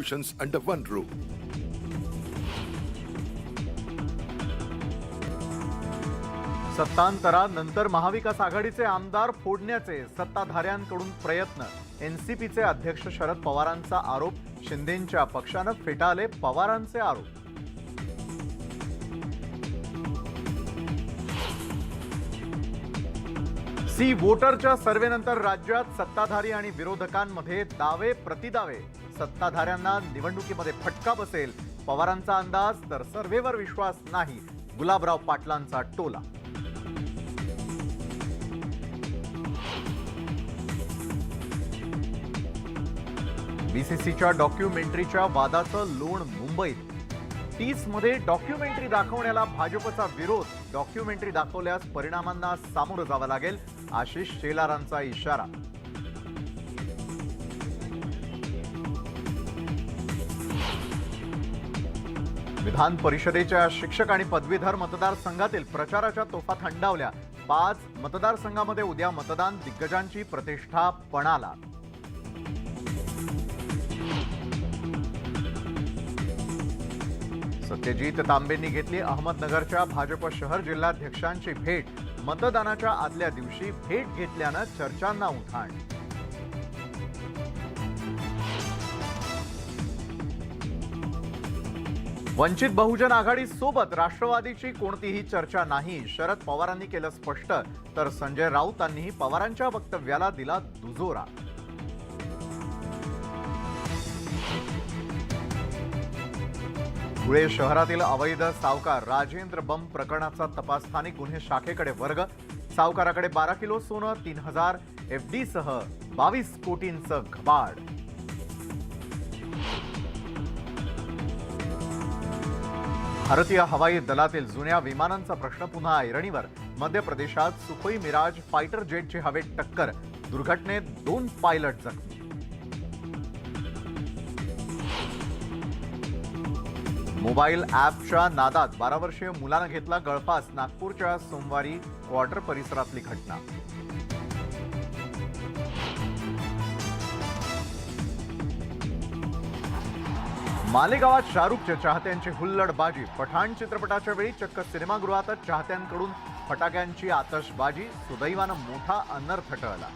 solutions under one roof. सत्तांतरानंतर महाविकास आघाडीचे आमदार फोडण्याचे सत्ताधाऱ्यांकडून प्रयत्न. एनसीपीचे अध्यक्ष शरद पवारांचा आरोप. शिंदेंच्या पक्षानं फेटाळले पवारांचे आरोप. सी वोटरच्या सर्व्हेनंतर राज्यात सत्ताधारी आणि विरोधकांमध्ये दावे प्रतिदावे. सत्ताधाऱ्यांना निवडणुकीमध्ये फटका बसेल पवारांचा अंदाज, तर सर्व्हेवर विश्वास नाही गुलाबराव पाटलांचा टोला. बीसीसीच्या डॉक्युमेंटरीच्या वादाचं लोण मुंबईत. 30 मध्ये डॉक्युमेंटरी दाखवण्याला भाजपचा विरोध. डॉक्युमेंटरी दाखवल्यास परिणामांना सामोरं जावं लागेल, आशिष शेलारांचा इशारा. विधान परिषदेच्या शिक्षक आणि पदवीधर मतदारसंघातील प्रचाराच्या तोफा थंडावल्या. 5 मतदारसंघामध्ये उद्या मतदान. दिग्गजांची प्रतिष्ठा पणाला. सत्यजित तांबेंनी घेतली अहमदनगरच्या भाजप शहर जिल्हाध्यक्षांची भेट. मतदानाच्या आदल्या दिवशी भेट घेतल्यानं चर्चांना उधाण. वंचित बहुजन आघाडी सोबत राष्ट्रवादीची कोणतीही चर्चा नाही, शरद पवारांनी केलं स्पष्ट. तर संजय राऊतांनीही पवारांच्या वक्तव्याला दिला दुजोरा. धुळे शहरातील अवैध सावकार राजेंद्र बम प्रकरणाचा तपास स्थानिक गुन्हे शाखेकडे वर्ग. सावकाराकडे 12 किलो सोनं, 3000 एफडी सह 22 कोटींचं घबाड. भारतीय हवाई दलातील जुन्या विमानांचा प्रश्न पुन्हा ऐरणीवर. मध्य प्रदेशात सुखोई मिराज फायटर जेटची हवेत टक्कर. दुर्घटनेत 2 पायलट जखमी. मोबाईल ॲपच्या नादात 12 वर्षीय मुलानं घेतला गळफास. नागपूरच्या सोमवारी क्वार्टर परिसरातली घटना. मालेगावात शाहरुखच्या चाहत्यांची हुल्लडबाजी. पठाण चित्रपटाच्या वेळी चक्क सिनेमागृहातच चाहत्यांकडून फटाक्यांची आतषबाजी. सुदैवानं मोठा अनर्थ टळला.